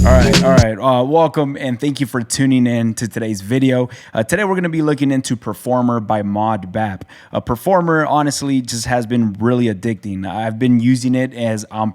All right. Welcome and thank you for tuning in to today's video. Today we're going to be looking into Per4mer by ModBap. Per4mer honestly just has been really addicting. I've been using it as I'm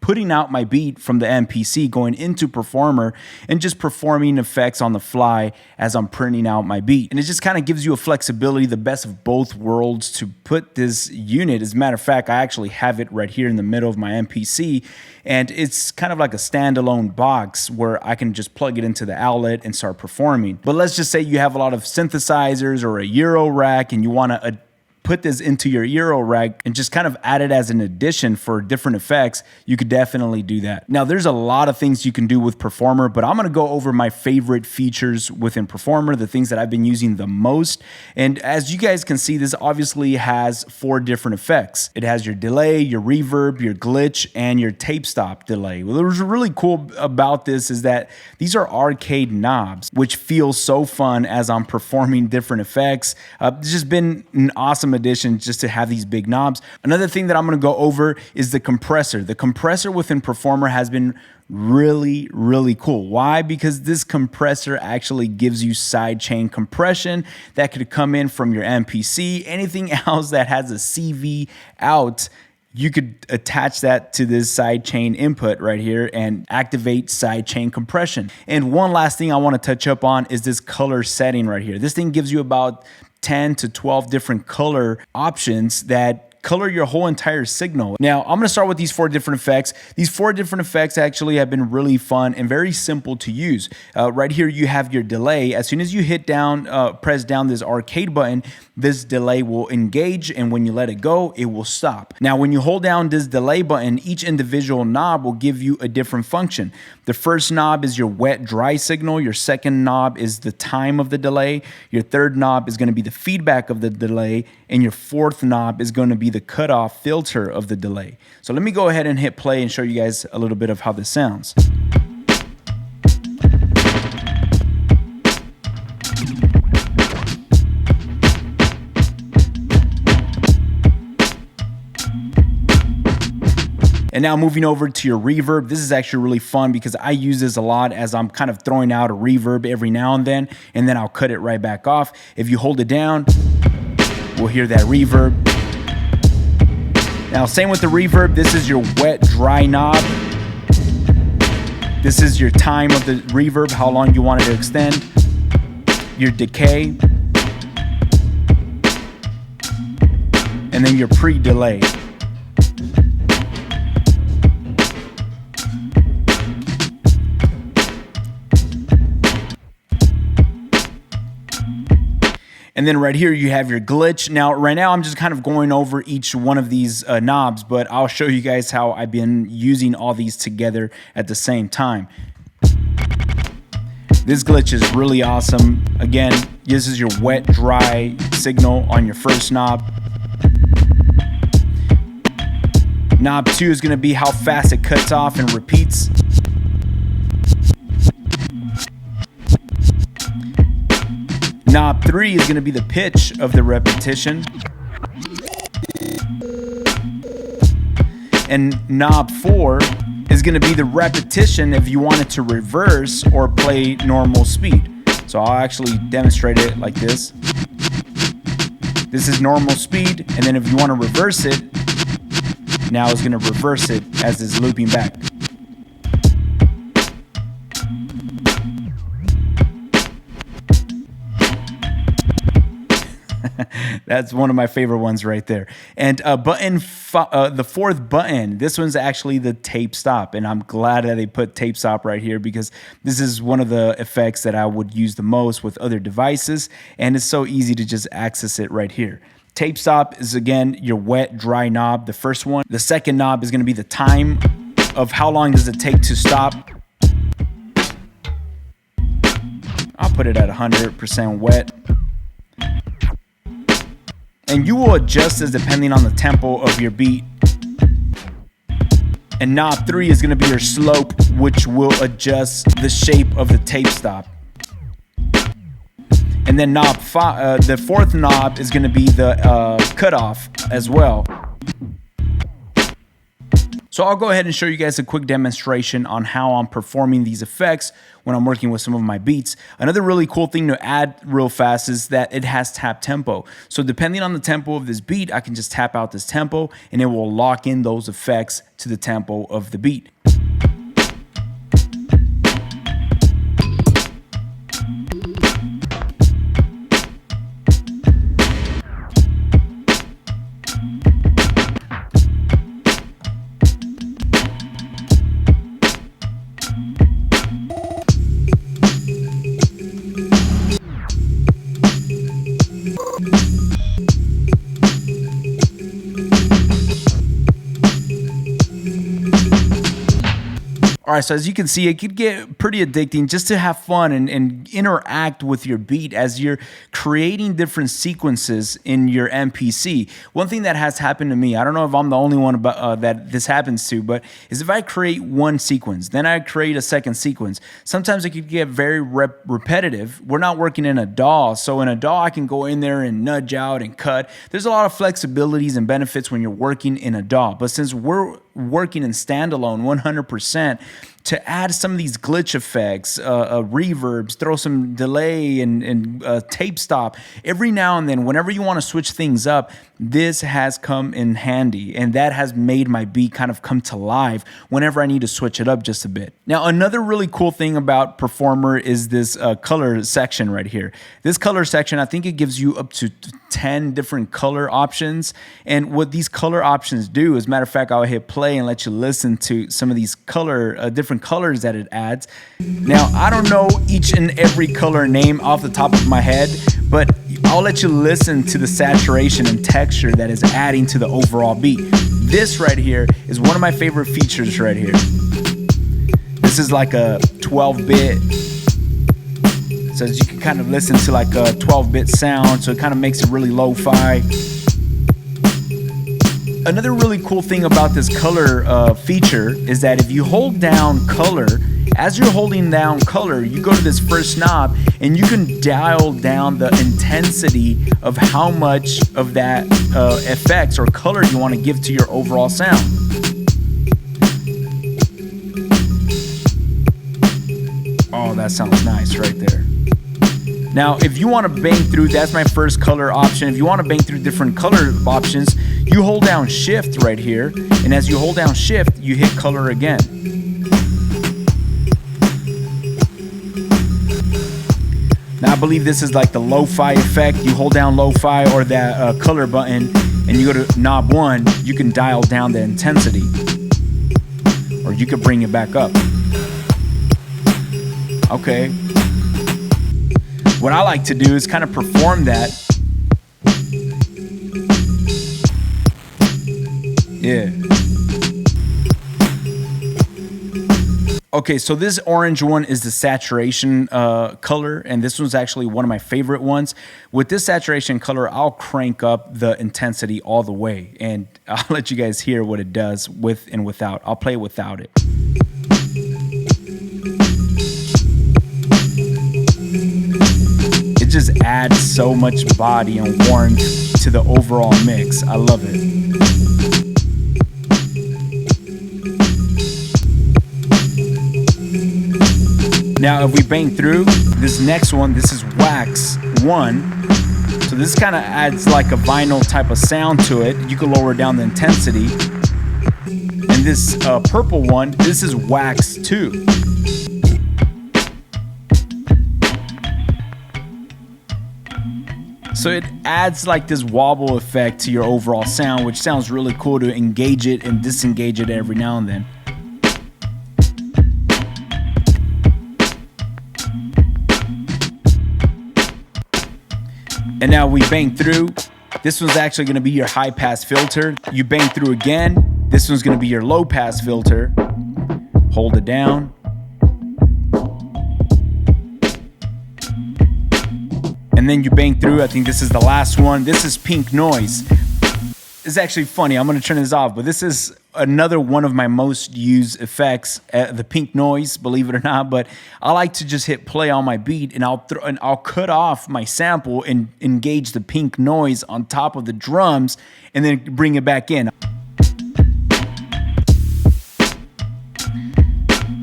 putting out my beat from the MPC, going into Per4mer and just performing effects on the fly as I'm printing out my beat. And it just kind of gives you a flexibility, the best of both worlds to put this unit. As a matter of fact, I actually have it right here in the middle of my MPC, and it's kind of like a standalone box where I can just plug it into the outlet and start performing. But let's just say you have a lot of synthesizers or a Euro rack and you want to put this into your Euro rack and just kind of add it as an addition for different effects, you could definitely do that. Now, there's a lot of things you can do with Per4mer, but I'm gonna go over my favorite features within Per4mer, the things that I've been using the most. And as you guys can see, this obviously has 4 different effects. It has your delay, your reverb, your glitch, and your tape stop delay. What was really cool about this is that these are arcade knobs, which feels so fun as I'm performing different effects. It's just been an awesome addition just to have these big knobs. Another thing that I'm going to go over is the compressor. The compressor within Per4mer has been really cool. Why? Because this compressor actually gives you sidechain compression that could come in from your MPC. Anything else that has a CV out, you could attach that to this sidechain input right here and activate sidechain compression. And one last thing I want to touch up on is this color setting right here. This thing gives you about 10 to 12 different color options that color your whole entire signal. Now, I'm gonna start with these 4 different effects. These 4 different effects actually have been really fun and very simple to use. Right here, you have your delay. As soon as you hit down, press down this arcade button, this delay will engage, and when you let it go, it will stop. Now, when you hold down this delay button, each individual knob will give you a different function. The first knob is your wet dry signal. Your second knob is the time of the delay. Your third knob is gonna be the feedback of the delay, and your fourth knob is gonna be the cutoff filter of the delay. So let me go ahead and hit play and show you guys a little bit of how this sounds. And now moving over to your reverb, this is actually really fun because I use this a lot as I'm kind of throwing out a reverb every now and then I'll cut it right back off. If you hold it down, we'll hear that reverb. Now, same with the reverb, this is your wet dry knob. This is your time of the reverb, how long you want it to extend. Your decay. And then your pre-delay. And then right here, you have your glitch. Now, right now, I'm just kind of going over each one of these knobs, but I'll show you guys how I've been using all these together at the same time. This glitch is really awesome. Again, this is your wet, dry signal on your first knob. Knob 2 is gonna be how fast it cuts off and repeats. Knob 3 is going to be the pitch of the repetition. And knob 4 is going to be the repetition if you want it to reverse or play normal speed. So I'll actually demonstrate it like this. This is normal speed, and then if you want to reverse it, now it's going to reverse it as it's looping back. That's one of my favorite ones right there. And the fourth button, this one's actually the tape stop. And I'm glad that they put tape stop right here because this is one of the effects that I would use the most with other devices. And it's so easy to just access it right here. Tape stop is, again, your wet, dry knob, the first one. The second knob is going to be the time of how long does it take to stop. I'll put it at 100% wet. And you will adjust this depending on the tempo of your beat. And knob 3 is going to be your slope, which will adjust the shape of the tape stop. And then knob 5, the fourth knob is going to be the cutoff as well. So I'll go ahead and show you guys a quick demonstration on how I'm performing these effects when I'm working with some of my beats. Another really cool thing to add real fast is that it has tap tempo. So depending on the tempo of this beat, I can just tap out this tempo and it will lock in those effects to the tempo of the beat. All right, so as you can see, it could get pretty addicting just to have fun and interact with your beat as you're creating different sequences in your MPC. One thing that has happened to me, I don't know if I'm the only one that this happens to, but is if I create one sequence, then I create a second sequence, sometimes it could get very repetitive. We're not working in a DAW, so in a DAW, I can go in there and nudge out and cut. There's a lot of flexibilities and benefits when you're working in a DAW, but since we're working in standalone 100%, to add some of these glitch effects, reverbs, throw some delay and tape stop. Every now and then, whenever you want to switch things up, this has come in handy, and that has made my beat kind of come to life whenever I need to switch it up just a bit. Now, another really cool thing about Per4mer is this color section right here. This color section, I think it gives you up to 10 different color options, and what these color options do, as a matter of fact, I'll hit play and let you listen to some of these different colors that it adds. Now, I don't know each and every color name off the top of my head, but I'll let you listen to the saturation and texture that is adding to the overall beat. This right here is one of my favorite features right here. This is like a 12-bit, so as you can kind of listen to like a 12-bit sound, so it kind of makes it really lo-fi. Another really cool thing about this color feature is that if you hold down color, as you're holding down color, you go to this first knob and you can dial down the intensity of how much of that effects or color you want to give to your overall sound. Oh, that sounds nice right there. Now, if you want to bang through, that's my first color option. If you want to bang through different color options, you hold down shift right here. And as you hold down shift, you hit color again. Now, I believe this is like the lo-fi effect. You hold down lo-fi or that color button and you go to knob 1, you can dial down the intensity. Or you could bring it back up. Okay. What I like to do is kind of perform that. Yeah. Okay, so this orange one is the saturation color, and this one's actually one of my favorite ones. With this saturation color, I'll crank up the intensity all the way, and I'll let you guys hear what it does with and without. I'll play without it. It just adds so much body and warmth to the overall mix. I love it. Now, if we bang through this next one, this is wax 1. So this kind of adds like a vinyl type of sound to it. You can lower down the intensity. And this purple one, this is wax 2. So it adds like this wobble effect to your overall sound, which sounds really cool to engage it and disengage it every now and then. And now we bang through. This one's actually going to be your high pass filter. You bang through again. This one's going to be your low pass filter. Hold it down. And then you bang through. I think this is the last one. This is pink noise. It's actually funny. I'm going to turn this off, but this is another one of my most used effects, the pink noise, believe it or not. But I like to just hit play on my beat, and I'll cut off my sample and engage the pink noise on top of the drums, and then bring it back in.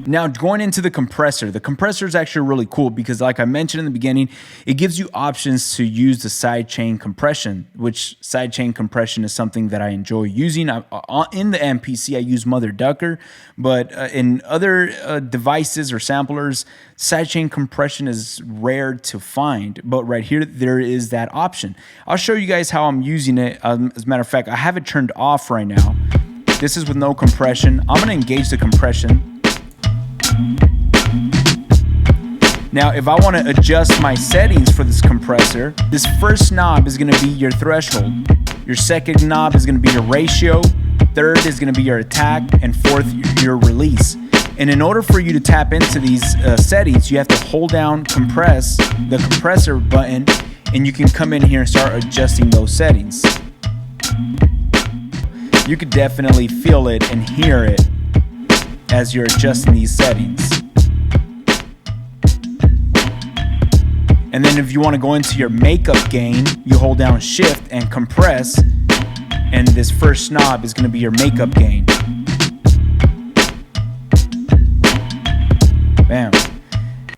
Now going into the compressor is actually really cool because like I mentioned in the beginning, it gives you options to use the sidechain compression, which sidechain compression is something that I enjoy using. In the MPC, I use Mother Ducker, but in other devices or samplers, sidechain compression is rare to find. But right here, there is that option. I'll show you guys how I'm using it. As a matter of fact, I have it turned off right now. This is with no compression. I'm gonna engage the compression. Now, if I want to adjust my settings for this compressor, this first knob is going to be your threshold. Your second knob is going to be your ratio. Third is going to be your attack. And fourth, your release. And in order for you to tap into these settings, you have to hold down the compressor button, and you can come in here and start adjusting those settings. You could definitely feel it and hear it as you're adjusting these settings. And then if you want to go into your makeup gain, you hold down shift and compress, and this first knob is going to be your makeup gain. Bam.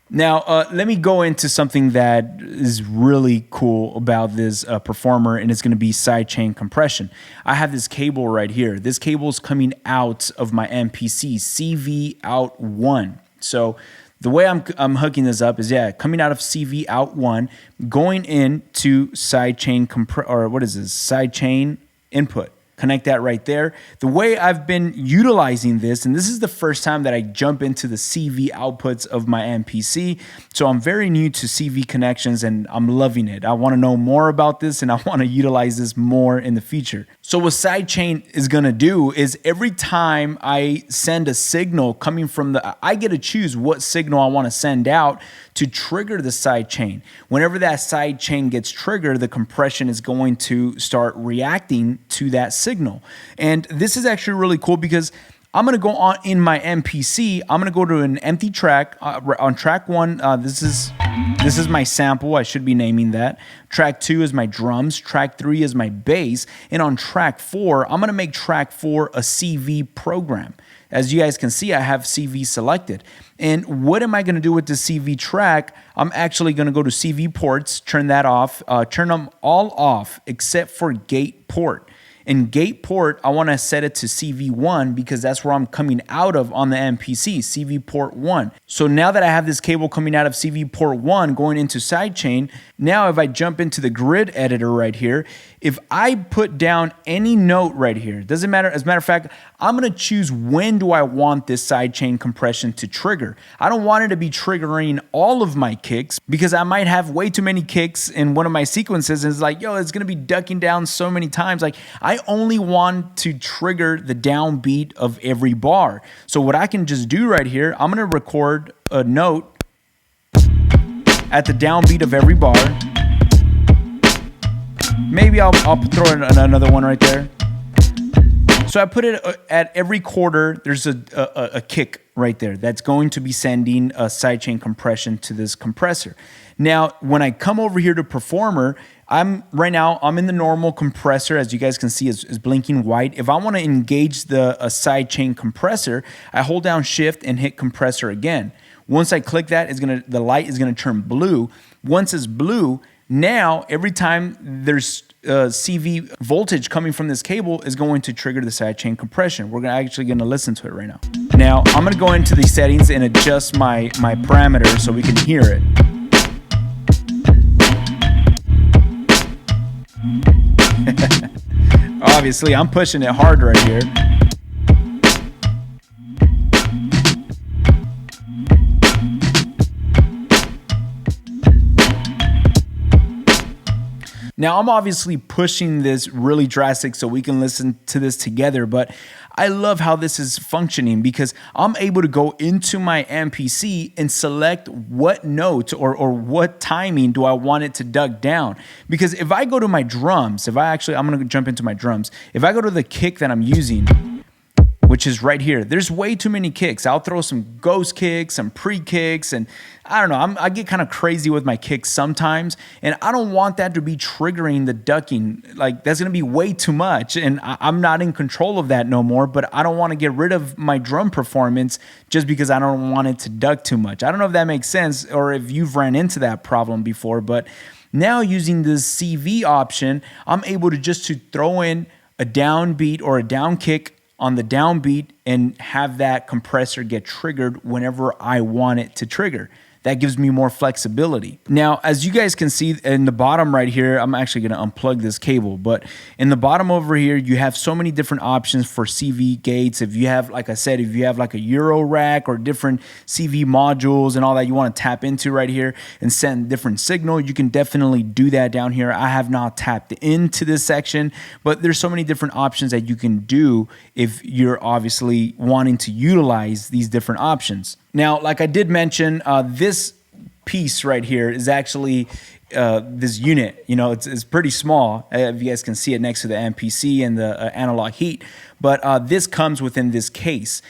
Now, let me go into something that is really cool about this performer, and it's going to be sidechain compression. I have this cable right here. This cable is coming out of my MPC, CV out 1. So the way I'm hooking this up is, coming out of CV out 1, going into sidechain sidechain input. Connect that right there. The way I've been utilizing this, and this is the first time that I jump into the CV outputs of my MPC, so I'm very new to CV connections and I'm loving it. I want to know more about this and I want to utilize this more in the future. So what sidechain is going to do is every time I send a signal coming from I get to choose what signal I want to send out to trigger the sidechain. Whenever that sidechain gets triggered, the compression is going to start reacting to that signal. And this is actually really cool because I'm going to go on in my MPC. I'm going to go to an empty track on track 1. This is my sample. I should be naming that. Track 2 is my drums. Track 3 is my bass. And on track 4, I'm going to make track 4 a CV program. As you guys can see, I have CV selected. And what am I going to do with the CV track? I'm actually going to go to CV ports, turn that off, turn them all off except for gate port. In gate port, I want to set it to CV1 because that's where I'm coming out of on the MPC, CV port 1. So now that I have this cable coming out of CV port 1 going into sidechain, now if I jump into the grid editor right here, if I put down any note right here, doesn't matter. As a matter of fact, I'm going to choose when do I want this sidechain compression to trigger. I don't want it to be triggering all of my kicks because I might have way too many kicks in one of my sequences and it's like, yo, it's going to be ducking down so many times. Like I only want to trigger the downbeat of every bar. So what I can just do right here, I'm going to record a note at the downbeat of every bar. Maybe I'll throw in another one right there. So I put it at every quarter. There's a kick right there that's going to be sending a sidechain compression to this compressor. Now, when I come over here to performer, right now I'm in the normal compressor. As you guys can see, is blinking white. If I want to engage the sidechain compressor, I hold down shift and hit compressor again. Once I click that, the light is gonna turn blue. Once it's blue, now every time there's CV voltage coming from this cable is going to trigger the sidechain compression. We're actually gonna listen to it right now. Now I'm gonna go into these settings and adjust my parameters so we can hear it. Obviously, I'm pushing it hard right here. Now, I'm obviously pushing this really drastic so we can listen to this together, but I love how this is functioning because I'm able to go into my MPC and select what note or what timing do I want it to duck down. Because if I go to my drums, I'm going to jump into my drums. If I go to the kick that I'm using, which is right here. There's way too many kicks. I'll throw some ghost kicks, some pre-kicks, and I don't know, I get kind of crazy with my kicks sometimes, and I don't want that to be triggering the ducking. Like, that's gonna be way too much, and I'm not in control of that no more, but I don't wanna get rid of my drum performance just because I don't want it to duck too much. I don't know if that makes sense or if you've ran into that problem before, but now using this CV option, I'm able to just throw in a downbeat or a down kick on the downbeat and have that compressor get triggered whenever I want it to trigger. That gives me more flexibility. Now, as you guys can see in the bottom right here, I'm actually gonna unplug this cable, but in the bottom over here, you have so many different options for CV gates. If you have, like I said, if you have like a Euro rack or different CV modules and all that you wanna tap into right here and send different signal, you can definitely do that down here. I have not tapped into this section, but there's so many different options that you can do if you're obviously wanting to utilize these different options. Now, like I did mention, this piece right here is actually this unit. You know, it's pretty small. If you guys can see it next to the MPC and the analog heat. But this comes within this case.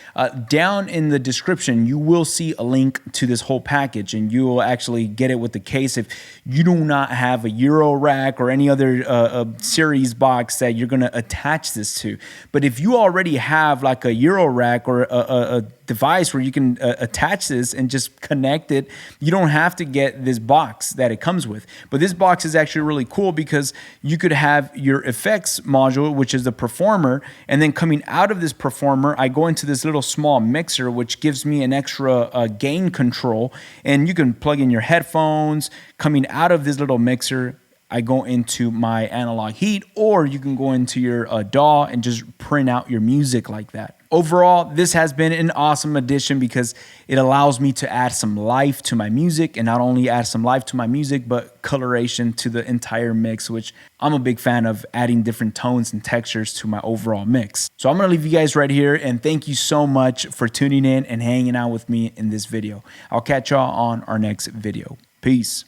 Down in the description, you will see a link to this whole package, and you will actually get it with the case if you do not have a Euro rack or any other series box that you're gonna attach this to. But if you already have like a Euro rack or a device where you can attach this and just connect it, you don't have to get this box that it comes with. But this box is actually really cool because you could have your effects module, which is the Per4mer, and then coming out of this Per4mer, I go into this little small mixer, which gives me an extra gain control, and you can plug in your headphones. Coming out of this little mixer, I go into my analog heat, or you can go into your DAW and just print out your music like that. Overall, this has been an awesome addition because it allows me to add some life to my music, and not only add some life to my music, but coloration to the entire mix, which I'm a big fan of, adding different tones and textures to my overall mix. So I'm gonna leave you guys right here, and thank you so much for tuning in and hanging out with me in this video. I'll catch y'all on our next video. Peace.